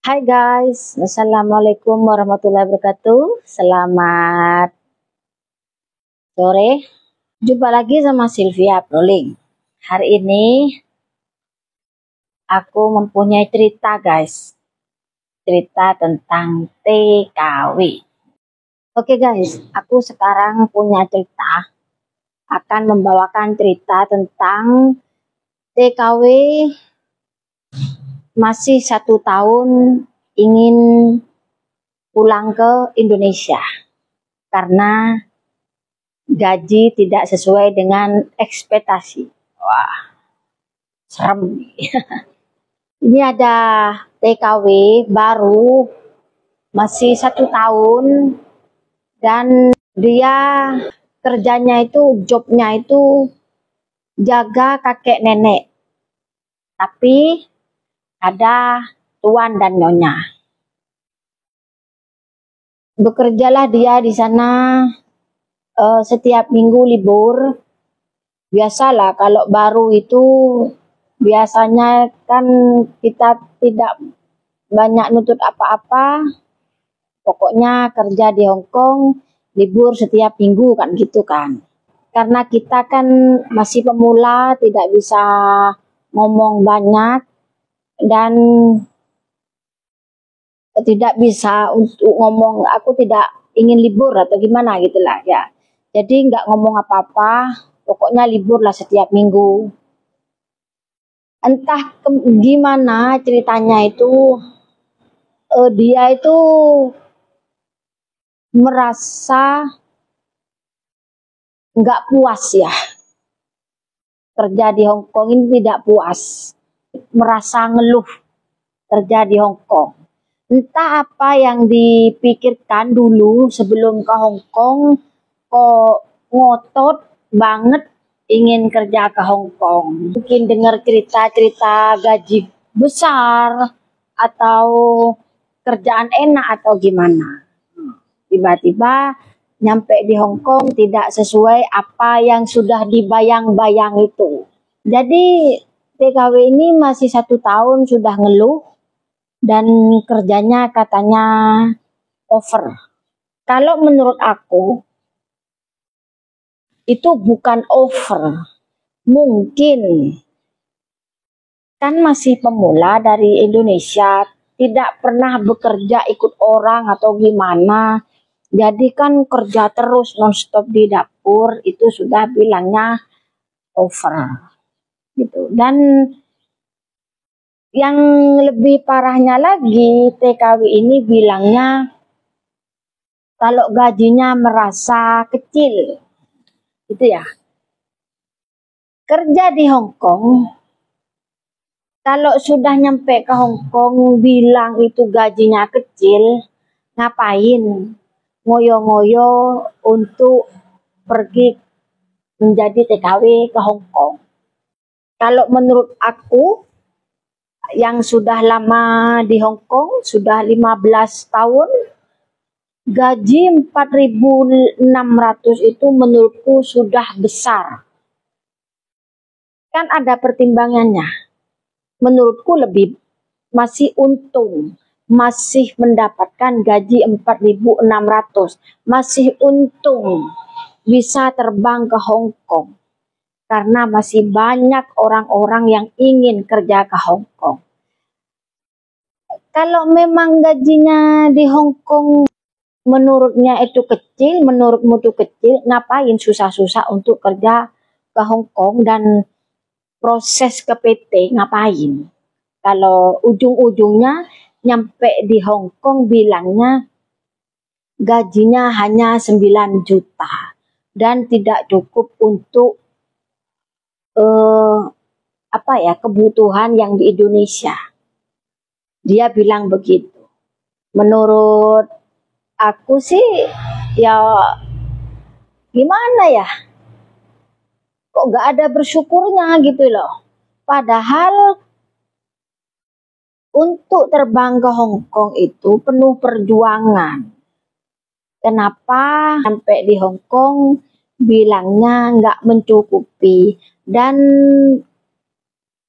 Hai guys, Assalamualaikum warahmatullahi wabarakatuh. Selamat sore. Jumpa lagi sama Sylvia Proling. Hari ini aku mempunyai cerita guys. Cerita tentang TKW. Oke guys, aku sekarang punya cerita. Akan membawakan cerita tentang TKW masih 1 tahun ingin pulang ke Indonesia. Karena gaji tidak sesuai dengan ekspektasi. Wah, serem. Ini ada TKW baru, masih 1 tahun, dan dia kerjanya itu, jobnya itu jaga kakek nenek. Tapi ada tuan dan nyonya. Bekerjalah dia di sana setiap minggu libur. Biasalah kalau baru itu biasanya kan kita tidak banyak nutut apa-apa. Pokoknya kerja di Hong Kong, libur setiap minggu kan gitu kan. Karena kita kan masih pemula, tidak bisa ngomong banyak dan tidak bisa untuk ngomong aku tidak ingin libur atau gimana gitulah ya. Jadi nggak ngomong apa-apa, pokoknya libur lah setiap minggu. Entah gimana ceritanya itu, dia itu merasa nggak puas ya, kerja di Hong Kong ini tidak puas, merasa ngeluh kerja di Hong Kong. Entah apa yang dipikirkan dulu sebelum ke Hong Kong, kok ngotot banget ingin kerja ke Hong Kong. Mungkin dengar cerita-cerita gaji besar atau kerjaan enak atau gimana. Tiba-tiba nyampe di Hong Kong tidak sesuai apa yang sudah dibayang-bayang itu. Jadi TKW ini masih 1 tahun sudah ngeluh dan kerjanya katanya over. Kalau menurut aku itu bukan over. Mungkin kan masih pemula dari Indonesia, tidak pernah bekerja ikut orang atau gimana. Jadi kan kerja terus nonstop di dapur itu sudah bilangnya over gitu. Dan yang lebih parahnya lagi, TKW ini bilangnya kalau gajinya merasa kecil. Gitu ya. Kerja di Hong Kong, kalau sudah nyampe ke Hong Kong bilang itu gajinya kecil, ngapain? Ngoyo-ngoyo untuk pergi menjadi TKW ke Hong Kong. Kalau menurut aku yang sudah lama di Hong Kong, sudah 15 tahun, gaji 4.600 itu menurutku sudah besar. Kan ada pertimbangannya. Menurutku lebih masih untung, masih mendapatkan gaji 4.600, masih untung bisa terbang ke Hong Kong. Karena masih banyak orang-orang yang ingin kerja ke Hong Kong. Kalau memang gajinya di Hong Kong menurutnya itu kecil, menurutmu itu kecil, ngapain susah-susah untuk kerja ke Hong Kong dan proses ke PT ngapain? Kalau ujung-ujungnya nyampe di Hong Kong bilangnya gajinya hanya 9 juta dan tidak cukup untuk kebutuhan yang di Indonesia. Dia bilang begitu. Menurut aku sih ya gimana ya? Kok gak ada bersyukurnya gitu loh. Padahal untuk terbang ke Hong Kong itu penuh perjuangan. Kenapa sampai di Hong Kong bilangnya nggak mencukupi dan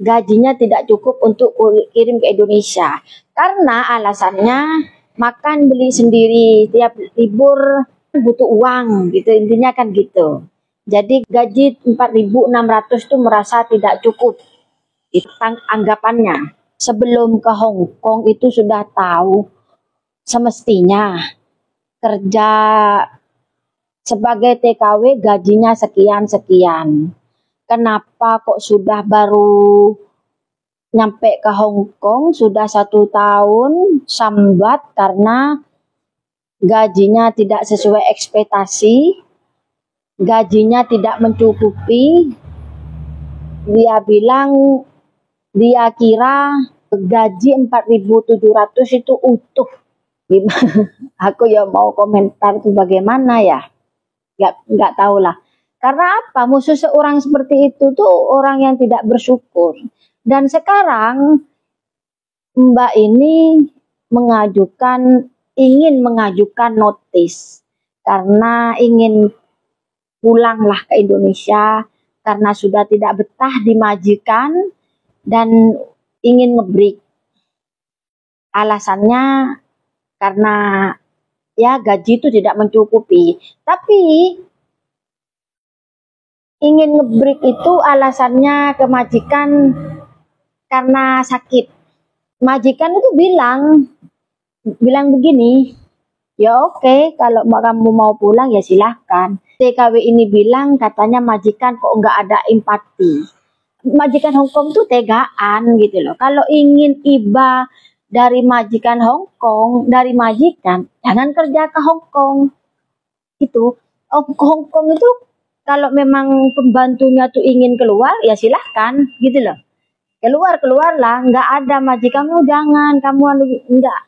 gajinya tidak cukup untuk kirim ke Indonesia. Karena alasannya makan beli sendiri, tiap libur butuh uang gitu, intinya kan gitu. Jadi gaji 4.600 itu merasa tidak cukup. Itu anggapannya. Sebelum ke Hong Kong itu sudah tahu semestinya kerja sebagai TKW gajinya sekian-sekian. Kenapa kok sudah baru nyampe ke Hong Kong sudah 1 tahun sambat karena gajinya tidak sesuai ekspektasi, gajinya tidak mencukupi. Dia bilang dia kira gaji 4.700 itu utuh. Aku ya mau komentar itu bagaimana ya, nggak tahu lah. Karena apa? Musuh seorang seperti itu tuh orang yang tidak bersyukur. Dan sekarang Mbak ini ingin mengajukan notis karena ingin pulanglah ke Indonesia karena sudah tidak betah di majikan dan ingin ngebreak. Alasannya karena ya gaji itu tidak mencukupi. Tapi ingin ngebreak itu alasannya ke majikan karena sakit. Majikan itu bilang begini, ya oke, kalau kamu mau pulang ya silahkan. TKW ini bilang katanya majikan kok nggak ada empati. Majikan Hong Kong tuh tegaan gitu loh. Kalau ingin iba dari majikan Hong Kong, dari majikan, jangan kerja ke Hong Kong. Itu Hong Kong itu kalau memang pembantunya tuh ingin keluar ya silahkan gitu loh. Keluarlah, nggak ada majikan, jangan kamu enggak,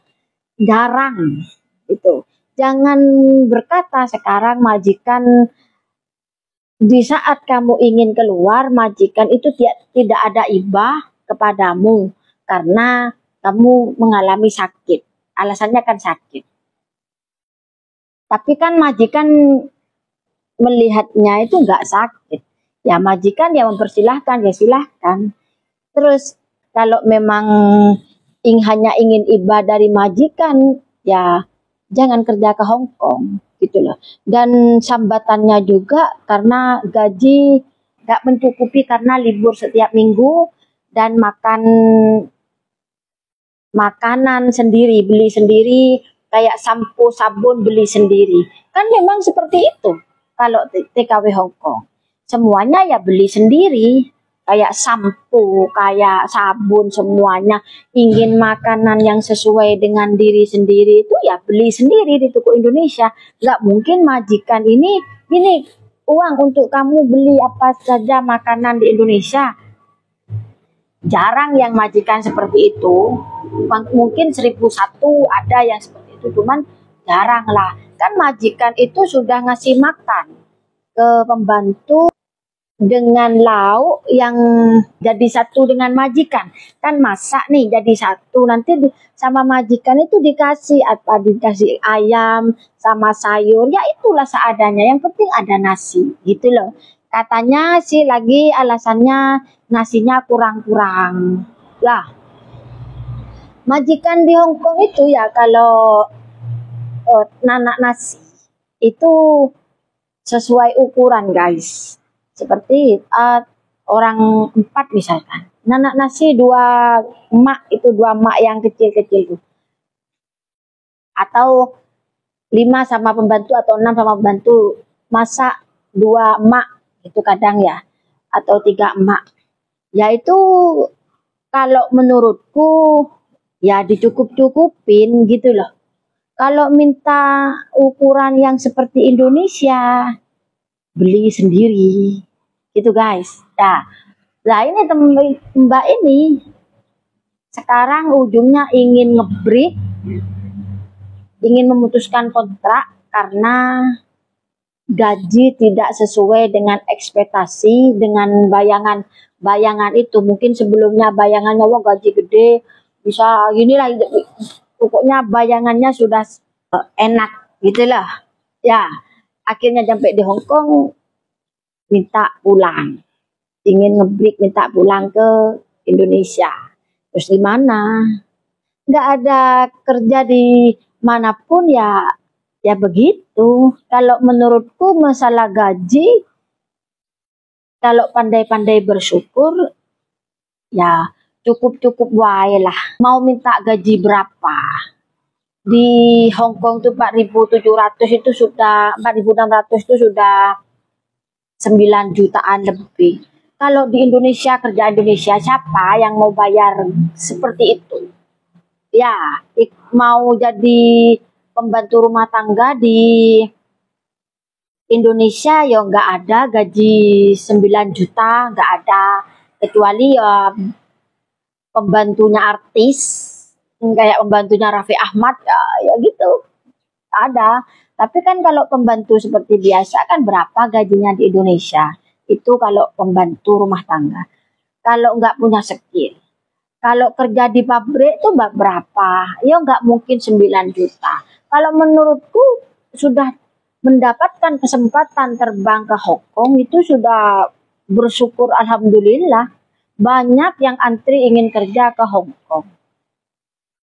jarang itu. Jangan berkata sekarang majikan di saat kamu ingin keluar, majikan itu tidak ada ibah kepadamu karena kamu mengalami sakit. Alasannya kan sakit. Tapi kan majikan melihatnya itu nggak sakit. Ya majikan ya mempersilahkan, ya silahkan. Terus kalau memang hanya ingin ibah dari majikan, ya jangan kerja ke Hong Kong gitu loh. Dan sambatannya juga karena gaji nggak mencukupi karena libur setiap minggu dan makanan sendiri, beli sendiri, kayak sampo, sabun beli sendiri. Kan memang seperti itu kalau TKW Hong Kong. Semuanya ya beli sendiri. Kayak sampo, kayak sabun, semuanya. Ingin makanan yang sesuai dengan diri sendiri itu ya beli sendiri di toko Indonesia. Nggak mungkin majikan ini uang untuk kamu beli apa saja makanan di Indonesia. Jarang yang majikan seperti itu. Mungkin 1001 ada yang seperti itu, cuman jarang lah. Kan majikan itu sudah ngasih makan ke pembantu dengan lauk yang jadi satu dengan majikan. Kan masak nih jadi satu, nanti sama majikan itu dikasih ayam sama sayur, ya itulah seadanya, yang penting ada nasi gitu loh. Katanya sih lagi alasannya nasinya kurang-kurang lah. Majikan di Hong Kong itu ya kalau nanak nasi itu sesuai ukuran guys. Seperti orang 4 misalkan. Nanak nasi 2 emak yang kecil-kecil itu. Atau 5 sama pembantu atau 6 sama pembantu. Masak 2 emak itu kadang ya. Atau 3 emak. Ya itu kalau menurutku ya dicukup-cukupin gitu loh. Kalau minta ukuran yang seperti Indonesia, beli sendiri gitu guys. Nah ini mbak ini sekarang ujungnya ingin ngebreak, ingin memutuskan kontrak karena gaji tidak sesuai dengan ekspektasi, dengan bayangan itu. Mungkin sebelumnya bayangannya wah gaji gede bisa ginilah, pokoknya bayangannya sudah enak gitulah ya. Akhirnya sampai di Hong Kong minta pulang, ingin ngebreak minta pulang ke Indonesia. Terus gimana? Nggak ada kerja di manapun ya, ya begitu. Kalau menurutku masalah gaji, kalau pandai-pandai bersyukur, ya cukup-cukup wae lah. Mau minta gaji berapa? Di Hong Kong tuh 4.700 itu sudah, 4.600 itu sudah 9 jutaan lebih. Kalau di Indonesia, kerja Indonesia, siapa yang mau bayar seperti itu? Ya, mau jadi pembantu rumah tangga di Indonesia ya nggak ada gaji 9 juta, nggak ada. Kecuali ya pembantunya artis, kayak pembantunya Raffi Ahmad, ya gitu. Ada. Tapi kan kalau pembantu seperti biasa kan berapa gajinya di Indonesia? Itu kalau pembantu rumah tangga. Kalau nggak punya skill. Kalau kerja di pabrik itu berapa? Ya nggak mungkin 9 juta. Kalau menurutku sudah mendapatkan kesempatan terbang ke Hong Kong itu sudah bersyukur alhamdulillah. Banyak yang antri ingin kerja ke Hong Kong.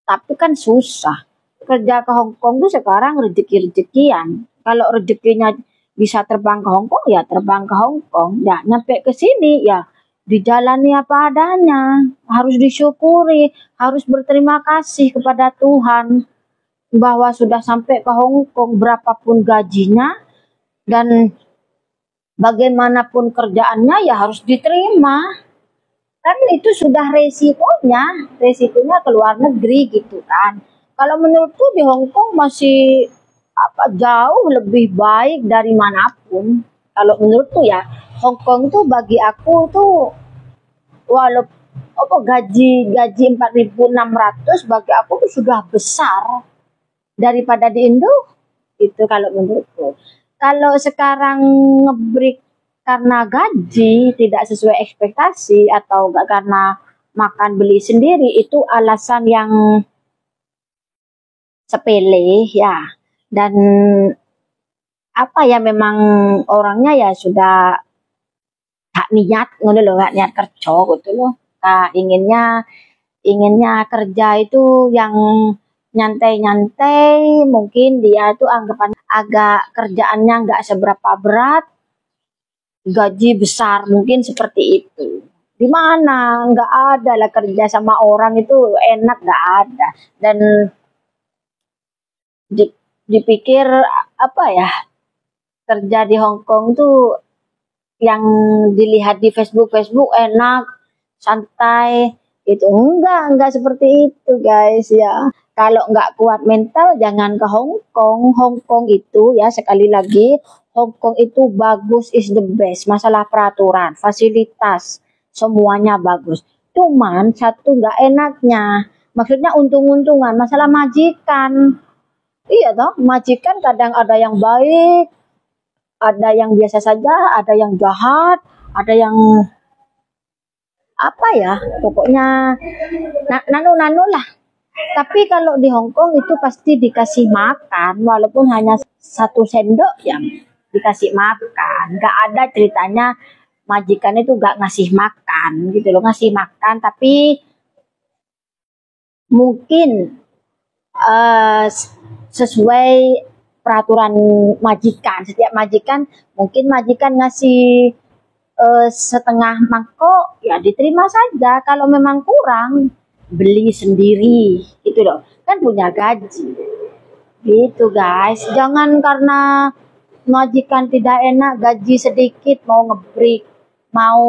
Tapi kan susah. Kerja ke Hong Kong tuh sekarang rezeki-rezekian. Kalau rezekinya bisa terbang ke Hong Kong ya terbang ke Hong Kong. Ya nyampe ke sini ya dijalani apa adanya, harus disyukuri, harus berterima kasih kepada Tuhan bahwa sudah sampai ke Hong Kong berapapun gajinya dan bagaimanapun kerjaannya ya harus diterima. Kan itu sudah resikonya ke luar negeri gitu kan. Kalau menurutku di Hong Kong masih jauh lebih baik dari manapun. Kalau menurutku ya, Hong Kong tuh bagi aku tuh walaupun gaji 4.600 bagi aku tuh sudah besar daripada di Indo itu kalau menurutku. Kalau sekarang ngebreak karena gaji tidak sesuai ekspektasi atau enggak karena makan beli sendiri itu alasan yang sepele ya. Dan apa ya memang orangnya ya sudah gak niat ngono lho, gak niat kerja gitu loh. Nah, inginnya kerja itu yang nyantai-nyantai, mungkin dia tuh anggapan agak kerjaannya nggak seberapa berat, gaji besar, mungkin seperti itu. Di mana nggak ada lah kerja sama orang itu enak, nggak ada. Dan dipikir apa ya, kerja di Hong Kong tuh yang dilihat di Facebook enak, santai, itu enggak seperti itu guys ya. Kalau nggak kuat mental jangan ke Hong Kong. Hong Kong itu ya sekali lagi Hong Kong itu bagus, is the best. Masalah peraturan, fasilitas, semuanya bagus. Cuman satu nggak enaknya, maksudnya untung-untungan, masalah majikan. Iya toh, majikan kadang ada yang baik, ada yang biasa saja, ada yang jahat, ada yang apa ya, pokoknya nano lah. Tapi kalau di Hong Kong itu pasti dikasih makan, walaupun hanya 1 sendok ya dikasih makan. Nggak ada ceritanya majikan itu nggak ngasih makan gitu loh, ngasih makan tapi mungkin sesuai peraturan majikan. Setiap majikan mungkin majikan ngasih setengah mangkok ya diterima saja. Kalau memang kurang beli sendiri gitu loh, kan punya gaji gitu guys. Jangan karena majikan tidak enak gaji sedikit mau ngebreak, mau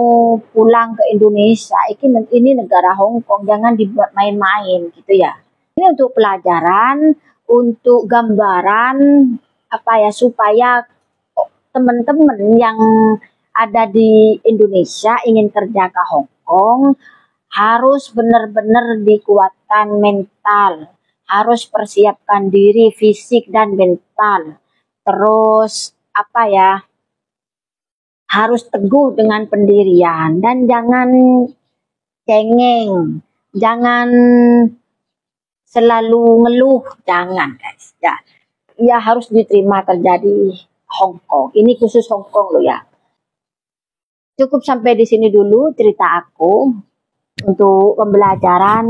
pulang ke Indonesia. Ini negara Hong Kong, jangan dibuat main-main gitu ya. Ini untuk pelajaran, untuk gambaran apa ya, supaya teman-teman yang ada di Indonesia ingin kerja ke Hong Kong harus benar-benar dikuatkan mental, harus persiapkan diri fisik dan mental. Terus apa ya, harus teguh dengan pendirian dan jangan cengeng, jangan selalu ngeluh, jangan guys. Ya harus diterima kerja di Hong Kong. Ini khusus Hong Kong loh ya. Cukup sampai di sini dulu cerita aku. untuk pembelajaran.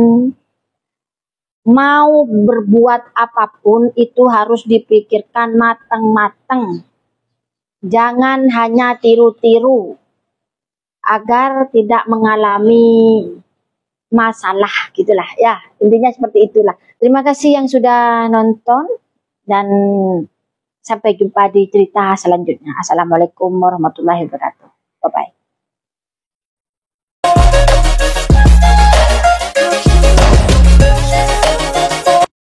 Mau berbuat apapun itu harus dipikirkan matang-matang. Jangan hanya tiru-tiru agar tidak mengalami masalah gitulah ya. Intinya seperti itulah. Terima kasih yang sudah nonton dan sampai jumpa di cerita selanjutnya. Assalamualaikum warahmatullahi wabarakatuh. Bye bye.